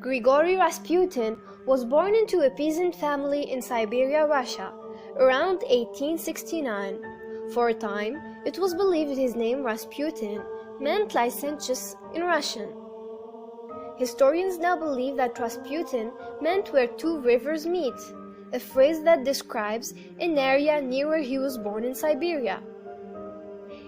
Grigory Rasputin was born into a peasant family in Siberia, Russia, around 1869. For a time, it was believed his name Rasputin meant licentious in Russian. Historians now believe that Rasputin meant where two rivers meet, a phrase that describes an area near where he was born in Siberia.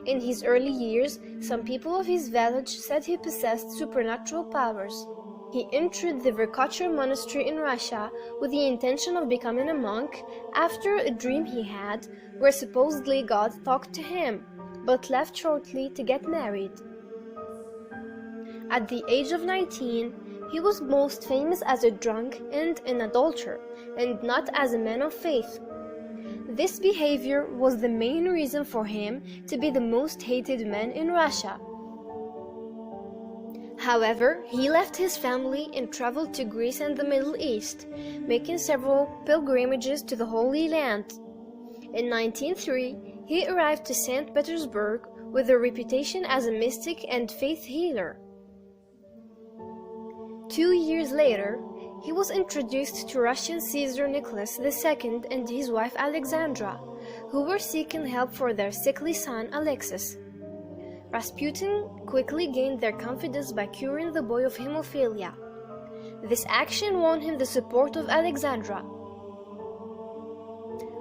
In his early years, some people of his village said he possessed supernatural powers. He entered the Verkhotur monastery in Russia with the intention of becoming a monk after a dream he had where supposedly God talked to him, but left shortly to get married. At the age of 19, he was most famous as a drunk and an adulterer, and not as a man of faith. This behavior was the main reason for him to be the most hated man in Russia. However, he left his family and traveled to Greece and the Middle East, making several pilgrimages to the Holy Land. In 1903, he arrived to St. Petersburg with a reputation as a mystic and faith healer. 2 years later, he was introduced to Russian Caesar Nicholas II and his wife Alexandra, who were seeking help for their sickly son Alexis. Rasputin quickly gained their confidence by curing the boy of hemophilia. This action won him the support of Alexandra.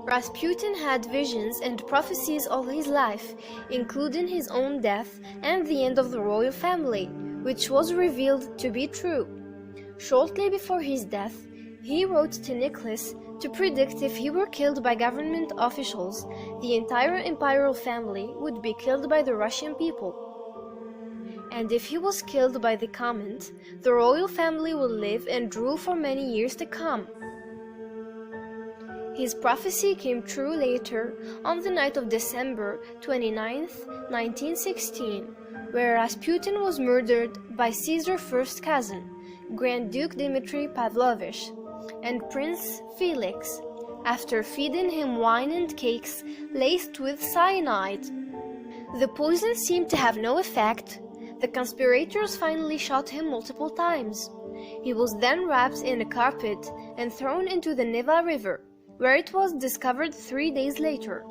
Rasputin had visions and prophecies all his life, including his own death and the end of the royal family, which was revealed to be true. Shortly before his death, he wrote to Nicholas to predict if he were killed by government officials, the entire imperial family would be killed by the Russian people. And if he was killed by the command, the royal family would live and rule for many years to come. His prophecy came true later on the night of December 29, 1916, where Rasputin was murdered by Caesar's first cousin, Grand Duke Dmitry Pavlovich, and Prince Felix, after feeding him wine and cakes laced with cyanide. The poison seemed to have no effect. The conspirators finally shot him multiple times. He was then wrapped in a carpet and thrown into the Neva River, where it was discovered 3 days later.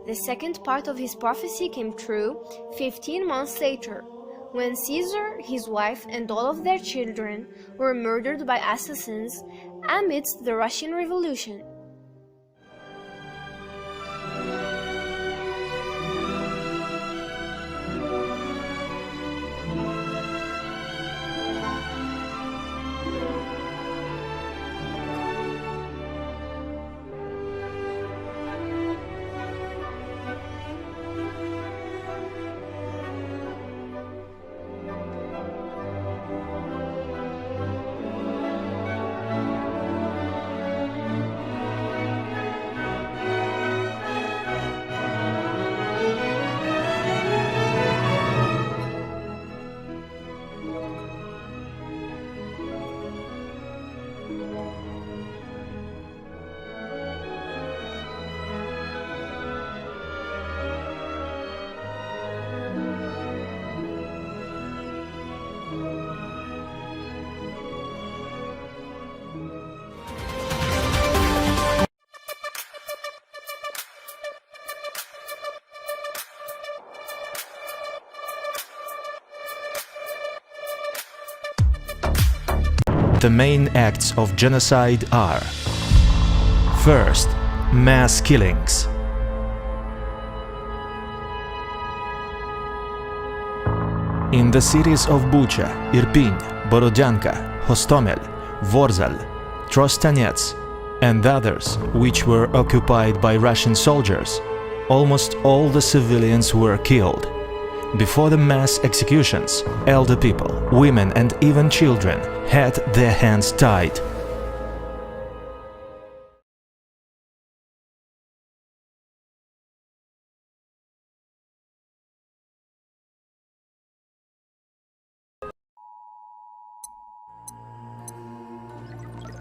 The second part of his prophecy came true 15 months later, when Caesar, his wife, and all of their children were murdered by assassins amidst the Russian Revolution. The main acts of genocide are: first, mass killings. In the cities of Bucha, Irpin, Borodyanka, Hostomel, Vorzal, Trostanets, and others which were occupied by Russian soldiers, almost all the civilians were killed. Before the mass executions, elder people, women and even children had their hands tied.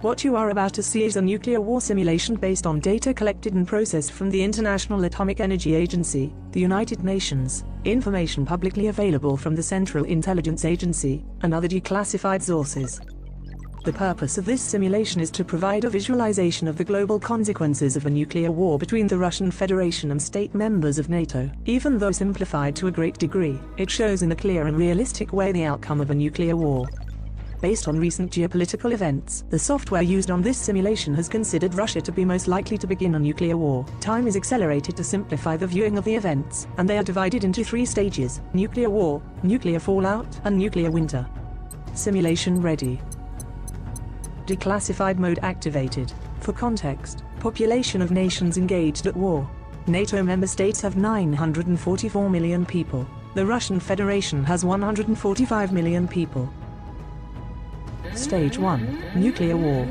What you are about to see is a nuclear war simulation based on data collected and processed from the International Atomic Energy Agency, the United Nations, information publicly available from the Central Intelligence Agency, and other declassified sources. The purpose of this simulation is to provide a visualization of the global consequences of a nuclear war between the Russian Federation and state members of NATO. Even though simplified to a great degree, it shows in a clear and realistic way the outcome of a nuclear war. Based on recent geopolitical events, the software used on this simulation has considered Russia to be most likely to begin a nuclear war. Time is accelerated to simplify the viewing of the events, and they are divided into 3 stages: nuclear war, nuclear fallout, and nuclear winter. Simulation ready. Declassified mode activated. For context, population of nations engaged at war. NATO member states have 944 million people. The Russian Federation has 145 million people. Stage 1. Nuclear war.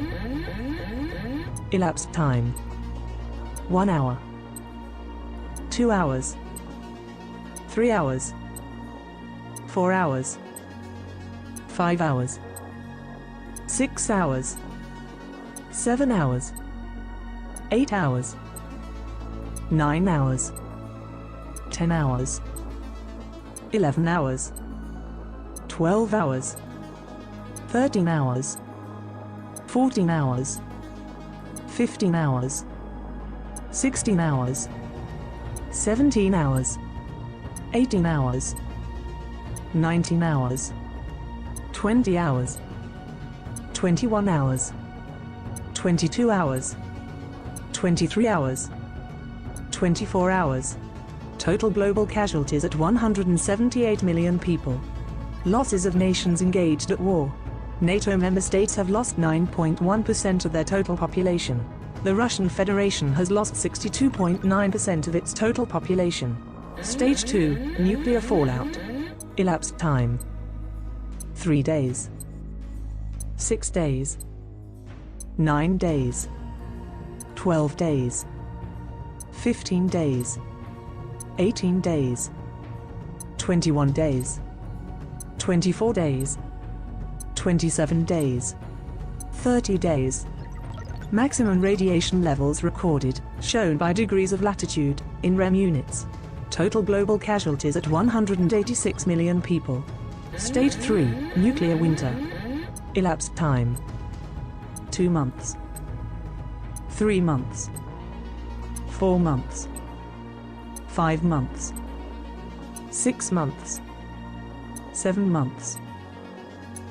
Elapsed time: 1 hour, 2 hours, 3 hours, 4 hours, 5 hours, 6 hours, 7 hours, 8 hours, 9 hours, 10 hours, 11 hours, 12 hours, 13 hours, 14 hours, 15 hours, 16 hours, 17 hours, 18 hours, 19 hours, 20 hours, 21 hours, 22 hours, 23 hours, 24 hours. Total global casualties at 178 million people. Losses of nations engaged at war. NATO member states have lost 9.1% of their total population. The Russian Federation has lost 62.9% of its total population. Stage 2, nuclear fallout. Elapsed time: 3 days, 6 days, 9 days, 12 days, 15 days, 18 days, 21 days, 24 days, 27 days, 30 days. Maximum radiation levels recorded, shown by degrees of latitude, in rem units. Total global casualties at 186 million people. Stage 3, nuclear winter. Elapsed time: 2 months, 3 months, 4 months, 5 months, 6 months, 7 months,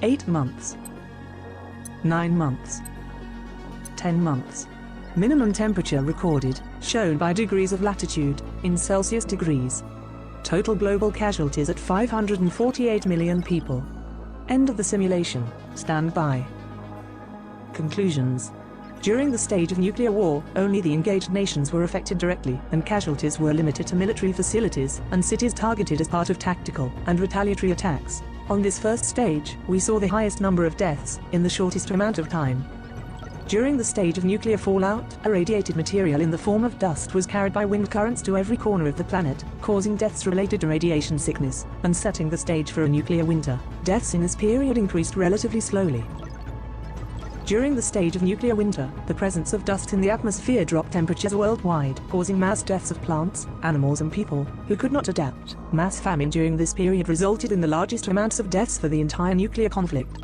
8 months, 9 months, 10 months. Minimum temperature recorded, shown by degrees of latitude, in Celsius degrees. Total global casualties at 548 million people. End of the simulation. Stand by. Conclusions. During the stage of nuclear war, only the engaged nations were affected directly, and casualties were limited to military facilities and cities targeted as part of tactical and retaliatory attacks. On this first stage, we saw the highest number of deaths in the shortest amount of time. During the stage of nuclear fallout, irradiated material in the form of dust was carried by wind currents to every corner of the planet, causing deaths related to radiation sickness, and setting the stage for a nuclear winter. Deaths in this period increased relatively slowly. During the stage of nuclear winter, the presence of dust in the atmosphere dropped temperatures worldwide, causing mass deaths of plants, animals and people, who could not adapt. Mass famine during this period resulted in the largest amounts of deaths for the entire nuclear conflict.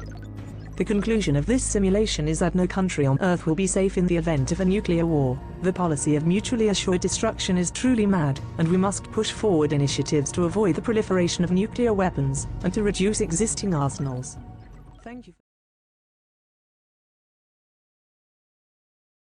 The conclusion of this simulation is that no country on Earth will be safe in the event of a nuclear war. The policy of mutually assured destruction is truly mad, and we must push forward initiatives to avoid the proliferation of nuclear weapons, and to reduce existing arsenals. Thank you.